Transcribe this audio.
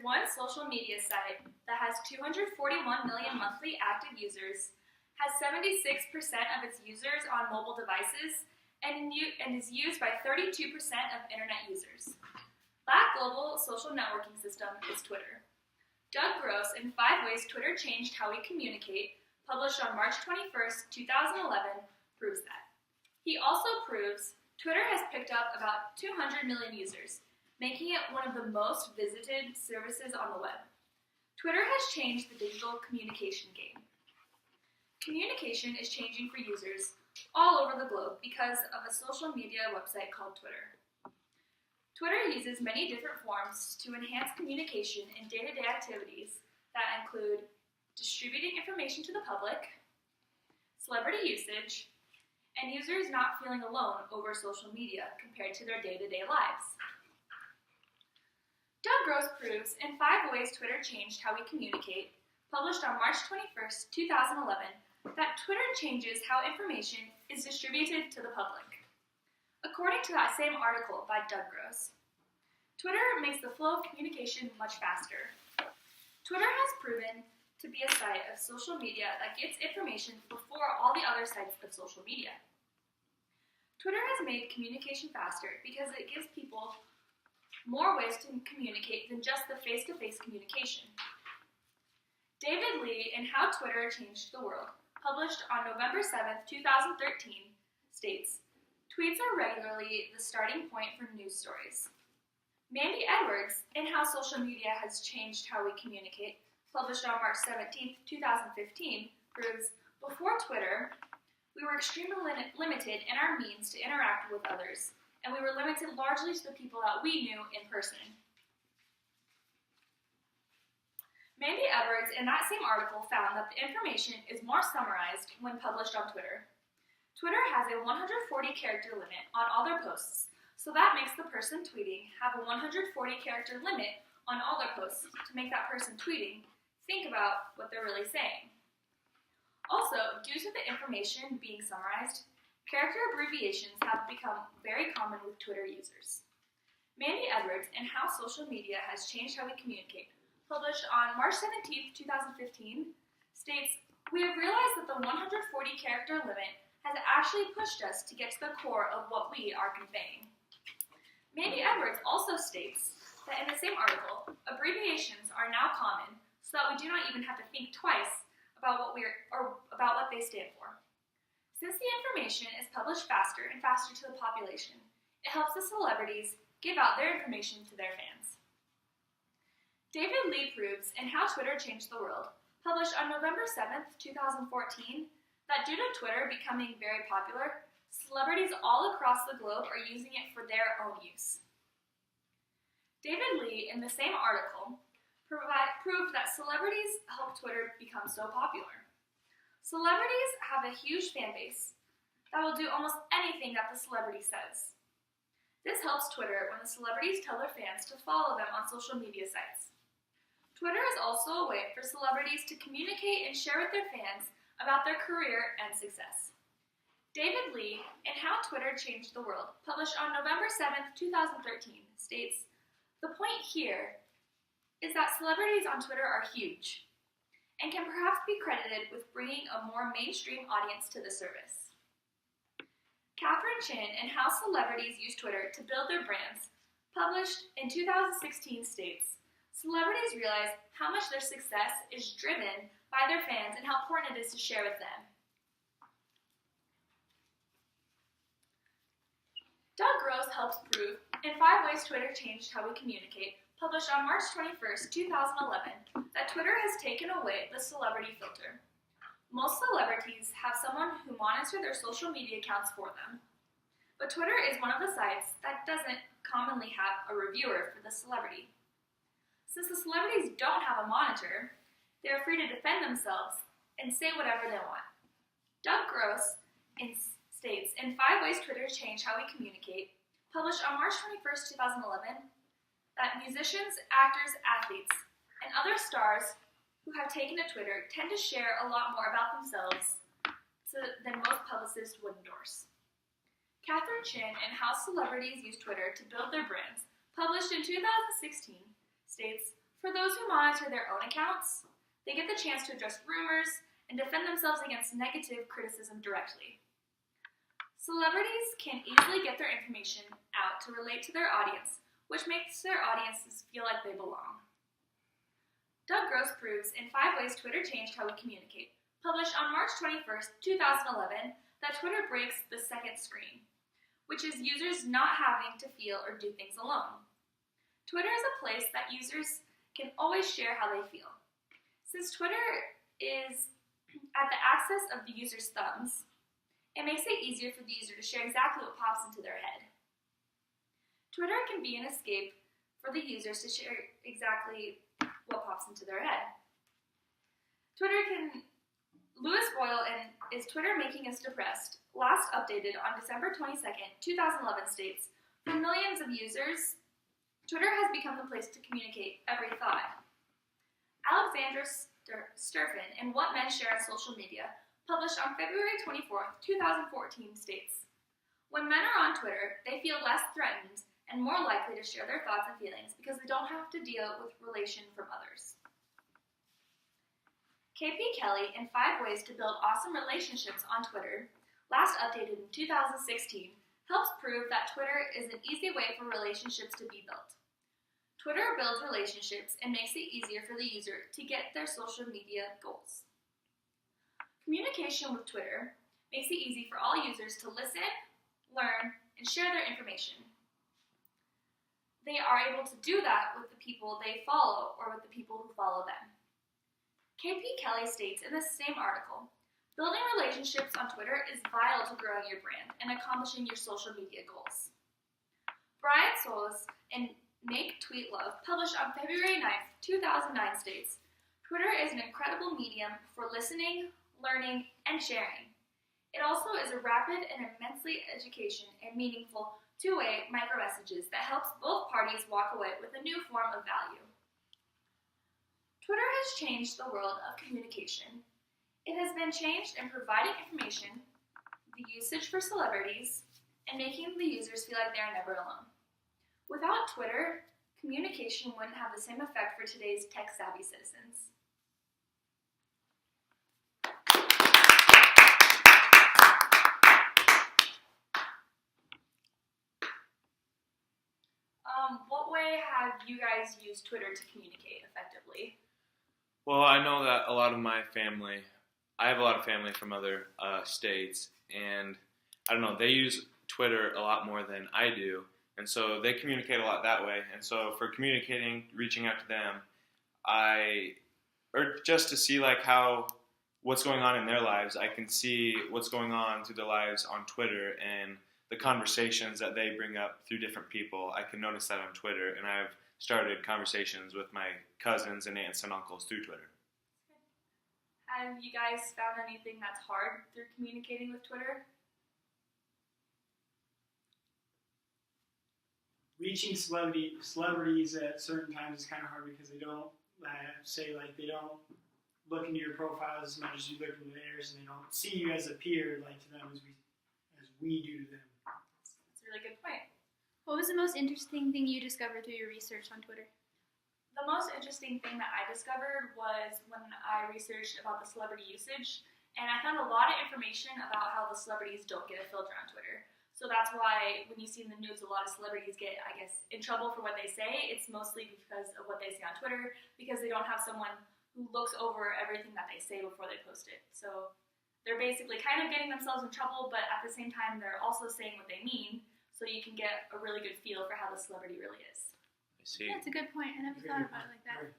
one social media site that has 241 million monthly active users, has 76% of its users on mobile devices, and is used by 32% of internet users. That global social networking system is Twitter. Doug Gross, in 5 Ways Twitter Changed How We Communicate, published on March 21st, 2011, proves that. He also proves Twitter has picked up about 200 million users, making it one of the most visited services on the web. Twitter has changed the digital communication game. Communication is changing for users all over the globe because of a social media website called Twitter. Twitter uses many different forms to enhance communication in day-to-day activities that include distributing information to the public, celebrity usage, and users not feeling alone over social media compared to their day-to-day lives. Doug Gross proves in 5 Ways Twitter Changed How We Communicate, published on March 21st, 2011, that Twitter changes how information is distributed to the public. According to that same article by Doug Gross, Twitter makes the flow of communication much faster. Twitter has proven to be a site of social media that gets information before all the other sites of social media. Twitter has made communication faster because it gives people more ways to communicate than just the face-to-face communication. David Lee in How Twitter Changed the World, published on November 7th, 2013, states, "Tweets are regularly the starting point for news stories." Mandy Edwards in How Social Media Has Changed How We Communicate, published on March 17th, 2015, proves, before Twitter, we were extremely limited in our means to interact with others, and we were limited largely to the people that we knew in person. Mandy Edwards in that same article found that the information is more summarized when published on Twitter. Twitter has a 140-character limit on all their posts, so that makes the person tweeting have a 140-character limit on all their posts to make that person tweeting think about what they're really saying. Also, due to the information being summarized, character abbreviations have become very common with Twitter users. Mandy Edwards in How Social Media Has Changed How We Communicate, published on March 17th, 2015, states, "We have realized that the 140-character limit has actually pushed us to get to the core of what we are conveying." Mandy Edwards also states that in the same article, abbreviations are now common so that we do not even have to think twice about what they stand for. Since the information is published faster and faster to the population, it helps the celebrities give out their information to their fans. David Lee proves in How Twitter Changed the World, published on November 7th, 2014, that due to Twitter becoming very popular, celebrities all across the globe are using it for their own use. David Lee, in the same article, proved that celebrities help Twitter become so popular. Celebrities have a huge fan base that will do almost anything that the celebrity says. This helps Twitter when the celebrities tell their fans to follow them on social media sites. Twitter is also a way for celebrities to communicate and share with their fans about their career and success. David Lee in How Twitter Changed the World, published on November 7th, 2013, states, "The point here is that celebrities on Twitter are huge and can perhaps be credited with bringing a more mainstream audience to the service." Catherine Chin in How Celebrities Use Twitter to Build Their Brands, published in 2016, states, "Celebrities realize how much their success is driven by their fans and how important it is to share with them." Doug Gross helps prove in 5 Ways Twitter Changed How We Communicate, published on March 21st, 2011, that Twitter has taken away the celebrity filter. Most celebrities have someone who monitors their social media accounts for them, but Twitter is one of the sites that doesn't commonly have a reviewer for the celebrity. Since the celebrities don't have a monitor, they are free to defend themselves and say whatever they want. Doug Gross states in 5 Ways Twitter Changed How We Communicate, published on March 21st, 2011, that musicians, actors, athletes, and other stars who have taken to Twitter tend to share a lot more about themselves than most publicists would endorse. Catherine Chin in How Celebrities Use Twitter to Build Their Brands, published in 2016, states, For those who monitor their own accounts, they get the chance to address rumors and defend themselves against negative criticism directly. Celebrities can easily get their information out to relate to their audience, which makes their audiences feel like they belong. Doug Gross proves in 5 Ways Twitter Changed How We Communicate, published on March 21st, 2011, that Twitter breaks the second screen, which is users not having to feel or do things alone. Twitter is a place that users can always share how they feel. Since Twitter is at the axis of the user's thumbs, it makes it easier for the user to share exactly what pops into their head. Twitter can be an escape for the users to share exactly what pops into their head. Lewis Boyle and Is Twitter Making Us Depressed, last updated on December 22nd, 2011 states, for millions of users, Twitter has become the place to communicate every thought. Alexandra Sturfin in What Men Share on Social Media, published on February 24th, 2014 states, when men are on Twitter, they feel less threatened and more likely to share their thoughts and feelings because they don't have to deal with relation from others. KP Kelly in 5 Ways to Build Awesome Relationships on Twitter, last updated in 2016, helps prove that Twitter is an easy way for relationships to be built. Twitter builds relationships and makes it easier for the user to get their social media goals. Communication with Twitter makes it easy for all users to listen, learn, and share their information. They are able to do that with the people they follow or with the people who follow them. KP Kelly states in the same article, building relationships on Twitter is vital to growing your brand and accomplishing your social media goals. Brian Soles in Make Tweet Love, published on February 9th, 2009 states, Twitter is an incredible medium for listening, learning, and sharing. It also is a rapid and immensely education and meaningful two-way micro-messages that helps both parties walk away with a new form of value. Twitter has changed the world of communication. It has been changed in providing information, the usage for celebrities, and making the users feel like they are never alone. Without Twitter, communication wouldn't have the same effect for today's tech-savvy citizens. What way have you guys used Twitter to communicate effectively? Well, I know that a lot of my family, I have a lot of family from other states, and I don't know, they use Twitter a lot more than I do, and so they communicate a lot that way. And so for communicating, reaching out to them, or just to see like what's going on in their lives, I can see what's going on through their lives on Twitter, and the conversations that they bring up through different people. I can notice that on Twitter, and I've started conversations with my cousins and aunts and uncles through Twitter. Have you guys found anything that's hard through communicating with Twitter? Reaching celebrities at certain times is kind of hard because they don't they don't look into your profile as much as you look into theirs, and they don't see you as a peer like to them as we do to them. That's a really good point. What was the most interesting thing you discovered through your research on Twitter? The most interesting thing that I discovered was when I researched about the celebrity usage, and I found a lot of information about how the celebrities don't get a filter on Twitter. So that's why when you see in the news a lot of celebrities get, I guess, in trouble for what they say, it's mostly because of what they say on Twitter, because they don't have someone who looks over everything that they say before they post it. So they're basically kind of getting themselves in trouble, but at the same time they're also saying what they mean, so you can get a really good feel for how the celebrity really is. I see. That's a good point. I never thought about it like that.